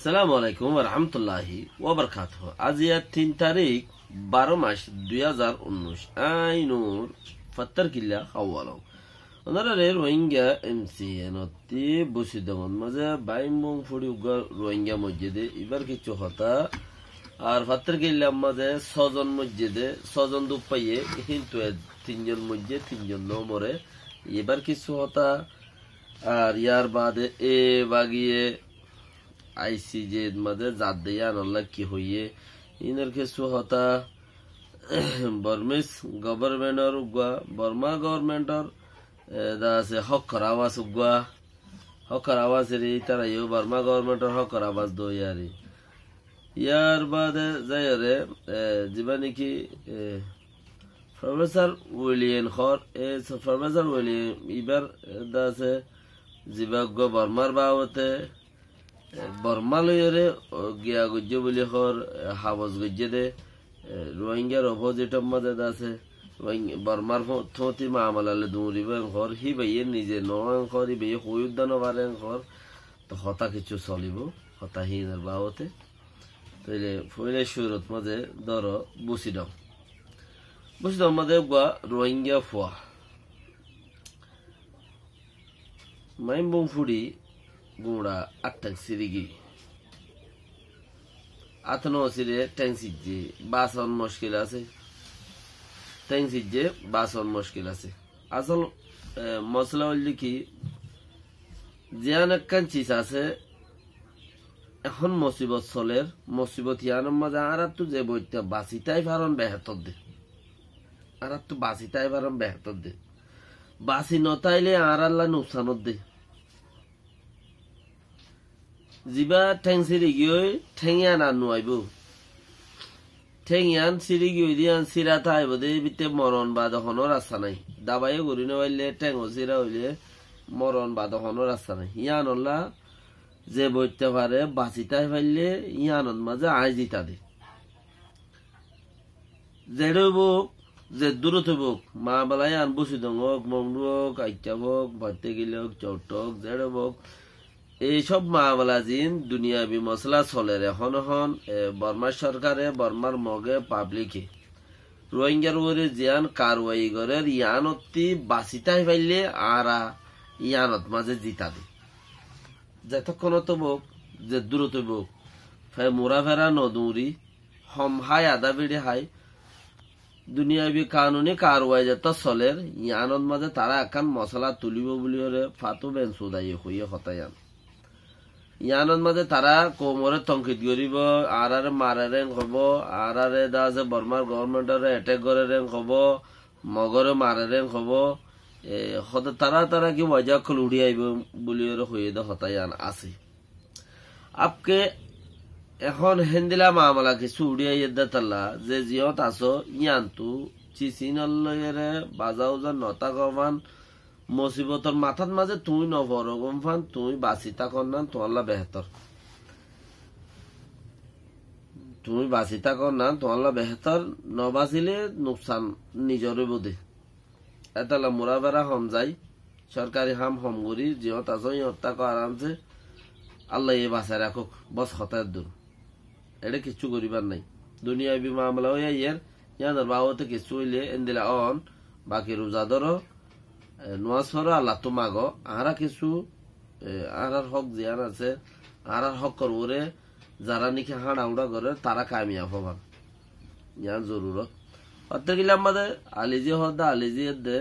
সালামু আলাইকুম ওয়া রাহমাতুল্লাহি ওয়া বারাকাতুহু। আজ 3 তারিখ 12 মাস 2019 আইনুর 70 কিল্লা খাওয়ালো ওনারে রোহিঙ্গা এমসিএন অতি বসিদমন মাঝে বাইমং ফুড়ি উগা রোহিঙ্গা মসজিদে এবার কিছু হতা আর 70 কিল্লা মাঝে 6 জন মসজিদে 6 জন দুপাইয়ে কিন্তু 3 জন মসজিদ 3 জন নমরে এবার কিছু হতা আর ইয়ার বাদে এ বাগিয়ে আইসিজে মাঝে জাত দিয়া নল্লা কি হইয়ে ইনার কিছু হতা বর্মিস গভর্নমেন্টর উগা বর্মা গভর্নমেন্টর দাসে হকর আওয়াজ উগা হকর আওয়াজ রে তারা ইউ বর্মা গভর্নমেন্টর হকর আওয়াজ দো ইয়ারি ইয়ার বাদে যায়রে জীবানি কি প্রফেসর উইলিয়াম খর প্রফেসর উইলিয়াম ইবার দাসে জীবাগ বর্মার বাওতে বর্মালয়রে গিয়া গজ্জে বলি হর হাবজ গজ্জে দে রোহিঙ্গার অপোজিটর মাঝে আছে বর্মার থতি মামলালে দৌড়িবেন ঘর হি ভাইয়ে নিজে নয় ঘর হি ভাইয়ে হইউদ্দান বারেন ঘর তো হতা কিছু চলিব হতা হিনের বাবতে তাইলে ফইলে সুরত মাঝে ধর বসিডম মাঝে গা রোহিঙ্গা ফুয়া মাইমবং ফুড়ি গুড়া আটটাং সিরিগি আতনো সিরে ট্যাং সিজে বাসন মুশকিল আছে ট্যাং সিজে বাসন মুশকিল আছে আসল মশলা হইলে কি জিয়ান একখান চিজ আছে এখন মুসিবত চলের মুসিবত ইয়ানোর মাঝে আর তো যে বইটা বাঁচিতাই পারন বেহতর দে আর তো বাঁচিতাই পারন বেহতর দে বাঁচি নতাইলে আর আল্লাহ নুকসানত দে জিবা ঠেং সিরি গিয়ে ঠেঙিয়ান আর নুয়াইব ঠেঙিয়ান সিরি গিয়ে দিয়ান সিরা থাইব দে বিতে মরণ বাদ হনো রাস্তা নাই দাবাইয়ে ঘুরি নেওয়াইলে ঠেঙো সিরা হইলে মরণ বাদ হনো রাস্তা নাই ইয়ান হল্লা যে বইতে পারে বাঁচিতাই পাইলে ইয়ানত মাঝে আই জিতা দে জেড়ে বুক যে দূরত বুক মা বেলায় আন বসি দং হোক মংডু হোক আইটা হোক ভাতে গিলে হোক চট হোক জেড়ে হোক এইসব মামলা জিন দুনিয়াবি মশলা চলে এখন বর্মা সরকারে বর্মার মগে পাবলিকে রোহিঙ্গার উপরে জিয়ান কারওয়াই করে ইয়ানতি বাঁচিতাই পাইলে আরা ইয়ানত মাঝে জিতা দে যতক্ষণ তো বোক যে দূরত বোক মোরা ফেরা নদৌরি হম হাই আদা বেড়ে হাই দুনিয়াবি কানুনি কারওয়াই যত চলের ইয়ানত মাঝে তারা একান মশলা তুলিব বলি ফাতু বেন সুদাই হইয়ে হতায়ান ইয়ানত মাঝে তারা কোমরে তংকিত করিব আর মারে হব আর দাসে বর্মার গভর্নমেন্টরে এটেক করে হব মগরে মারে হব তারা কি মজা খল উড়ি আইব বলি হয়ে দে হতায়ান আছে আপকে এখন হেন্দিলা মামলা কিছু উড়িয়াই তাল্লা যে জিয়ত আছো ইয়ান্তু চিচিনলরে বাজাও যা নতা গমান মুসিবতর মাথার মাঝে তুই নভর গম ফান তুই বাঁচিতা করনান তোমাল্লা বেহতর তুমি বাঁচিতা করনান তোমাল্লা বেহতর নবাঁচিলে নুকসান নিজরে বোধে এতালা মোরা বেড়া হম যাই সরকারি হাম হম করি জিহত আছো ইহতা আরামসে আল্লাহ এ বাঁচায় রাখুক বস হতার দূর এটা কিচ্ছু করিবার নাই দুনিয়া বি মামলা হইয়া ইয়ার ইয়াদের বাবতে কিছু হইলে এন্দিলা অন বাকি রোজাদর নোয়াজ ফরো আল্লাহ তো মাগো আহারা কিছু আহার হক জিয়ান আছে আহার হক করবরে যারা নিখে হাড়া উড়া করে তারা কামিয়াব হবান ইয়ার জরুরত অর্থ গিলে আমাদের আলিজি হদা আলিজি দে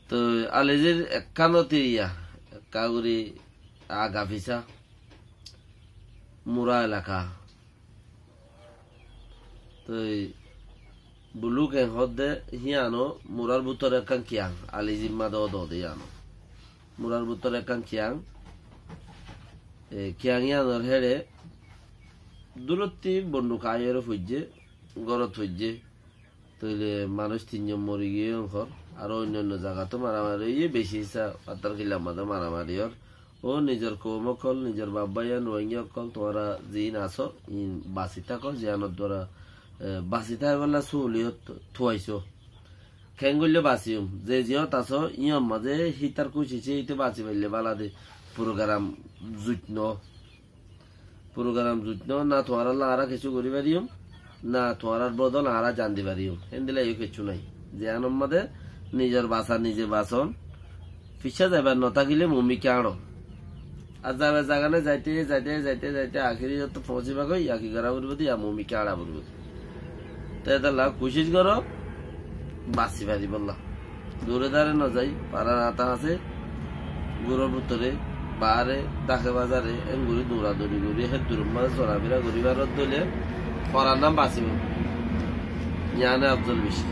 তো আলিজির একানতি ইয়া কাগুরি আগা ফিসা মুরা এলাকা তো বুলুক হদে হিয়ানো মুরার বুতর একান কিয়াং আলিজির মাদ দে ইয়ানো মুরার বুতর একান কিয়াং ইয়ানোর হেরে দূরত্ব বন্দুক আয়ের ফুজে গরত হইছে তৈলে মানুষ 3 জন মরি গিয়ে ঘর আর অন্যান্য জায়গা তো মারামারি বেশি পাতার কিলাম মাঝে মারামারি ও নিজের কৌমকল নিজের বাবাইয়ান রোহিঙ্গা কল তোমরা জিন আসো বাঁচি থাকো জিয়ানোর দ্বারা বাঁচি থাকা বেলা সুলিয়ত থুয়াইছো খেঙ্গুল্য বাঁচিম যে জিয়ত আছো ইয়ম মাঝে হিতার কুচিছে ইতে বাঁচি পাইলে বালা দে প্রোগ্রাম জুটন প্রোগ্রাম যুদ্ধ না তোমার আরা কিছু করি পারিও না তোমার বদল আরা জানতে পারিও হেন্দিলে কিছু নাই যে আমাদের নিজের বাসা নিজে বাসন পিছা যাবার নথাকিলে মমিকে আনো আর যাবে জাগানে যাইতে যাইতে যাইতে যাইতে আখিরি যত পৌঁছিবা কই ইয়াকি করা বলবো ইয়া মমিকে আড়া বলবো তাই তাহলে কোশিশ করো বাঁচি পারি বললাম দূরে দাঁড়ে না যাই পাড়ার আতা আছে গুড়োর ভিতরে বাহারে ডাকে বাজারে এমগুড়ি দৌড়াদৌড়ি করি হে দুরুম্মা চড়াফেরা করিবার দলে পড়ার নাম বাঁচিব ইয়ানে আফজল বেশি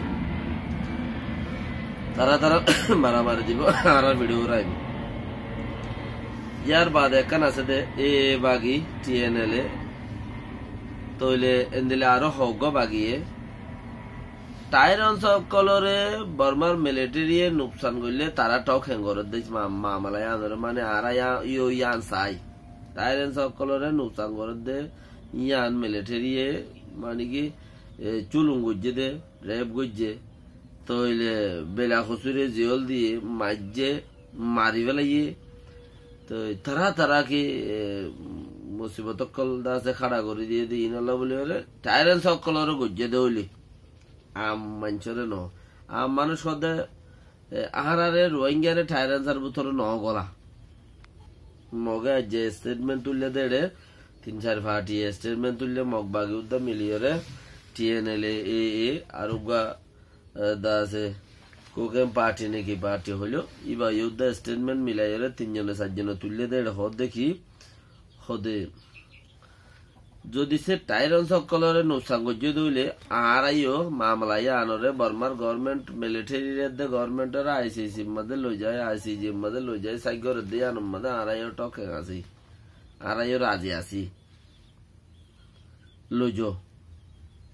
তারা তারা মারামারি দিব আর ভিডিও রাইব ইয়ার বাদ একখান আছে দে এ বাগি TNL তইলে এন্দিলে আরো হগ বাগিয়ে টাইরন সকলরে বর্মার মিলিটারিয়ে নুকসান করলে তারা টক হেঙ্গরত দিস মামালাই আনরে মানে আর ইয়ান চাই টাইরন সকলরে নুকসান করত দে ইয়ান মিলিটারিয়ে মানে কি চুলুম গজ্জে দে রেপ গজ্জে তইলে বেলা খুচুরে জিয়ল দিয়ে মাঝে মারি পেলাইয়ে তো তারা তারা কি মুসিবত কল দাসে খাড়া করে দিয়ে দিই ইনলা বলে বলে টাইরন সকলর গজ্জে দেউলি আম মানছরে ন আম মানুষ সদে আহারে রোহিঙ্গারে টাইরানসার ভিতরে ন গলা মগে যে স্টেটমেন্ট তুললে দেড়ে 3-4 ফাটি স্টেটমেন্ট তুললে মগ বাগি উদ্দা মিলিয়রে TNL এ আর উগা দাসে কোকেম পার্টি নাকি পার্টি হলো ইবা ইউদ্দা স্টেটমেন্ট মিলাইরে 3-4 তুললে দেড়ে হদ দেখি হদে যদি সে টাইরন সকলরে নুসাঙ্গজ্য দইলে আরাইও মামলাই আনরে বর্মার গভর্নমেন্ট মিলিটারি দে গভর্নমেন্টের ICC মধ্যে লই যায় ICJ মধ্যে লই যায় সাইগর দে আনম মধ্যে আরাইও টকে আসি আরাইও রাজি আসি লইজো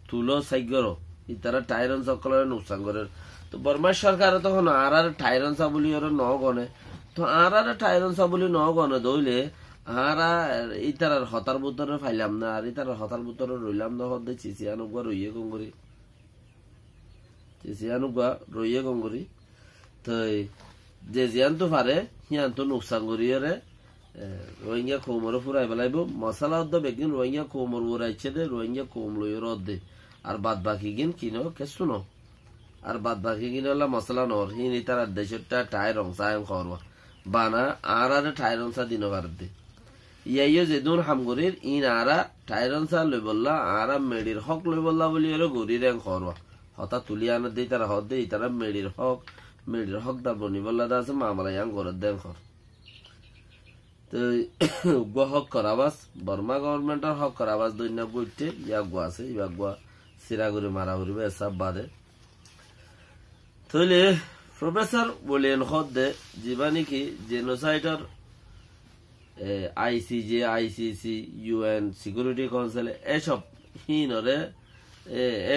তুলো সাইগর ইতারা টাইরন সকলরে নুসাঙ্গরের তো বর্মার সরকার তখন আর টাইরন সাবুলি ওর ন গনে তো আর টাইরন সাবুলি ন গনে দইলে আরা ইতার হতার বুতরে ফাইলাম না আর ইতার হতার বুতরে রইলাম না হদে চিচিয়ানুগা রইয়ে গঙ্গরি চিচিয়ানুগা রইয়ে গঙ্গরি তো যে জিয়ান তো পারে হিয়ান তো নুকসান করিয়ে রোহিঙ্গা কোমর ফুরাই বেলাইব মশলা অদ্দ বেগিন রোহিঙ্গা কোমর উড়াইছে দে রোহিঙ্গা কোম লই রদ দে আর বাদ বাকি গিন কিনো কেসু ন আর বাদ বাকি গিন হলা মশলা নর হিন ইতার দেশটা টাই রংসায়ং করবা বানা আর ঠাই রংসা দিন বার দে ইয়াইও যেদুন হামগরির ইন আরা টাইরন সা লই বললা আরা মেডির হক লই বললা বলি এর গরি রেং খরবা হতা তুলি আনা দেই তারা হদ দেই তারা মেডির হক দা বনি বললা দাস মামলা ইয়াং গর দেন খর তো গো হক করাবাস বর্মা গভর্নমেন্টের হক করাবাস দইনা গইতে ইয়া গো আছে ইয়া গো সিরাগুরি মারা হরিবে সব বাদে তইলে প্রফেসর বলেন হদে জীবানি কি জেনোসাইডর ICJ ICC UN security council এসব হিনরে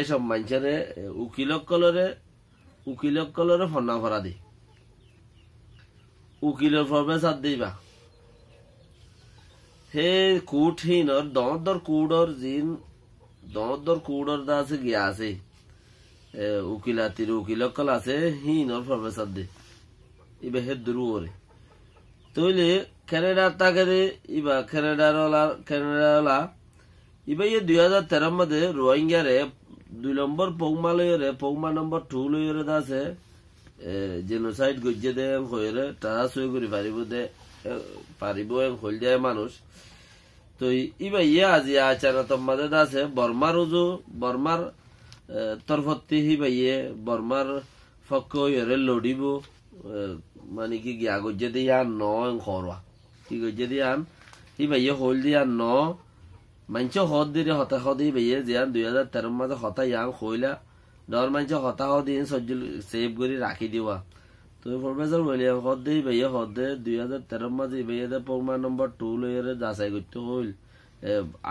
এসব মানুষেরে উকিলক কলরে ফন্না ভরা দি উকিলের প্রফেসর দিবা হে কুট হিনর দর কুড়র দা আছে গিয়া আছে উকিলাতির উকিলক কল আছে হিনর প্রফেসর দি ইবে হে দুরু ওরে তইলে ক্যানাডা তাকে ইবা ক্যানাডা ইবা 2013 মধ্যে রোহিঙ্গারে 2 নম্বর পৌমা নম্বর 2 লইরে দাসে জেনোসাইড গজ্জে দে হইরে তারা সই করি পারিব হল যায় মানুষ তো ইবা আজি আচারা তোমাদের দাসে বর্মার তরফতি হিবা বর্মার ফক্ক হইরে লড়িব মানে কি গিয়া গজ্জে দিয়ে ন খরবা কি গজ্জে দিয়ে হি ভাইয়ে হল দিয়ে ন মানছ হদ দিয়ে হতা হদি ভাইয়ে জিয়ান 2013 মাঝে হতা ইয়াং হইলা ডর মানছ হতা হদি সজ্জল সেভ করে রাখি দিবা তো প্রফেসর বলি হদ দিয়ে ভাইয়ে হদ 2013 মাঝে ভাইয়ে পৌমা নম্বর 2 লইরে যাচাই করতে হইল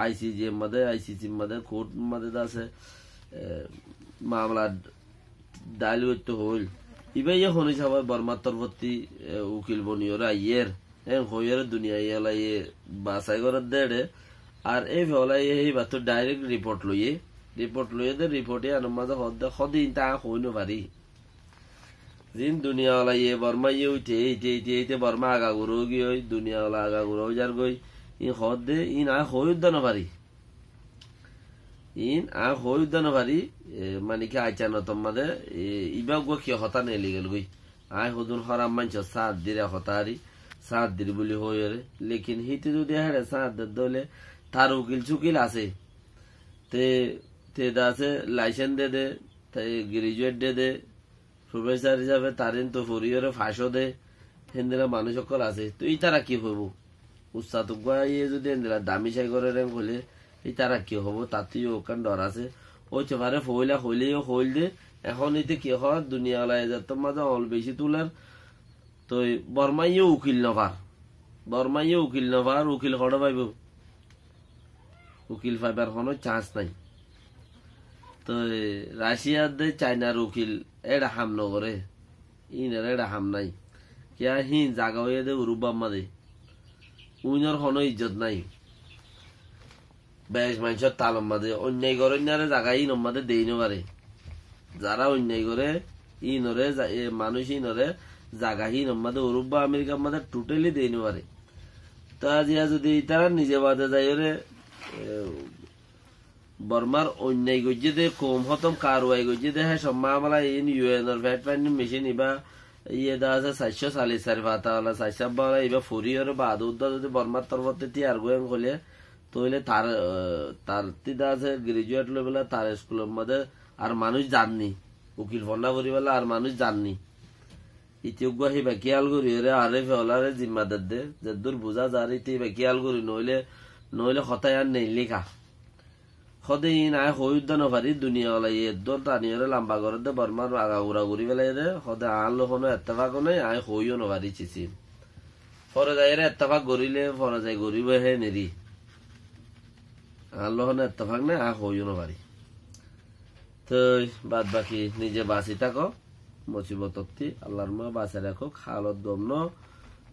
ICJ মধ্যে ICC মধ্যে কোর্ট মধ্যে আছে মামলা ডাইল করতে হইল ইবা হনি সবাই বর্মার তরফতি উকিল বনিয়রা ইয়ের হইয়ের দুনিয়া ইয়ালা ইয়ে বাসাই করে দেড়ে আর এই ফলাই এই বাতো ডাইরেক্ট রিপোর্ট লইয়ে দে রিপোর্টে আনম মাঝে হদিন তা হইনো পারি জিন দুনিয়াওয়ালা ইয়ে বর্মা ইয়ে উঠে এইতে বর্মা আগা গুরো গিয়ে দুনিয়াওয়ালা আগা গুরো যার গই ইন হদ দে ইন আ হয়ুদ্দান পারি ইন আ হয়ুদ্দান পারি মানে কি আইচান তোমাদের ইবা গো কি হতা নেলি গেল গই আই হদুন হরাম মানছ সাত দিরে হতারি সাত দির বলি হইরে লেকিন হিতে যদি হারে সাত দলে তার উকিল চুকিল আছে তে তে দাসে লাইসেন্স দে দে তাই গ্রাজুয়েট দে প্রফেসর হিসাবে তারিন তো ফরিয়রে ফাঁসো দে হেন্দিরা মানুষ সকল আছে তো এই তারা কি হইব উৎসাহ ইয়ে যদি দামি চাই করে র্যাঙ্ক হলে এই তারা কি হব তাতেই ওখান ডর আছে ওই চেপারে ফইলা হইলেও হইল দে এখন এতে কি হয় দুনিয়া ওলাই যাত মাঝে অল বেশি তুলার তো বর্মাইও উকিল নভার উকিল হড় পাইব উকিল পাইবার কোনো চান্স নাই তো রাশিয়ার দে চাইনার উকিল এটা হাম নগরে ইনার এটা হাম নাই কিয়া হিন জাগা হয়ে দে উরুবাম্মা দে উইনার কোনো ইজ্জত নাই বেশ মানুষের তালম্মা দে অন্যায় করে জাগা ই নম্মাদে দেই নবারে যারা অন্যায় করে ইনরে মানুষ ইনরে জাগা হি নম্মাদে উরুবা আমেরিকার মাঝে টোটালি দেই নবারে তা জিয়া যদি তারা নিজে বাদে যাই ওরে বর্মার অন্যায় গজ্জে দে কম হতম কারওয়াই গজ্জে দে হ্যাঁ সব মামলা ইন ইউএনর ভ্যাট ফাইন্ডিং মেশিন ইবা ইয়ে দা আছে 440 ফাতাওয়ালা 400 ইবা ফরিয়রে বাদ উদ্দা যদি বর্মার তরফতে তিয়ার গোয়েং হলে তইলে তার তিদা আছে গ্রাজুয়েট লেভেলে তার স্কুলের মধ্যে আর মানুষ জাননি উকিল ফন্ডা করিবেলা আর মানুষ জাননি ইতিয়োগ্য হিবা খেয়াল করি রে আরে ফেলারে জিম্মাদার দে যে দূর বুঝা যার ইতি খেয়াল করি নইলে হতায় আর নেই লেখা সদে ইন আয় হইউদ্দান পারি দুনিয়া ওলাই এদর টানিয়রে লম্বা করে দে বর্মার আগা উড়া ঘুরি পেলাই দে সদে আন লোকনো এত্তেফাক নাই আয় হইও নপারি চিচি ফরে যাই রে এত্তেফাক গড়িলে ফরে যাই গড়িব হে নেরি আন লোকনো এত্তেফাক নাই আয় হইও নপারি তো বাদ বাকি নিজে বাঁচি থাকো মুসিবতী আল্লাহর মা বাঁচা রাখো হালত গমন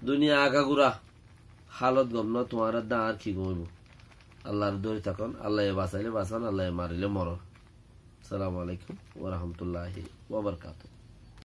দুনিয়া আগা ঘুরা হালত গমন তোমার দা আর কি ঘুমাইব আল্লাহর দৌড়ে থাকুন আল্লাহ বাঁচাইলে বাঁচান আল্লাহ মারিলে মরণ। আসসালামু আলাইকুম ওয়া রাহমাতুল্লাহি ওয়া বারাকাতুহু।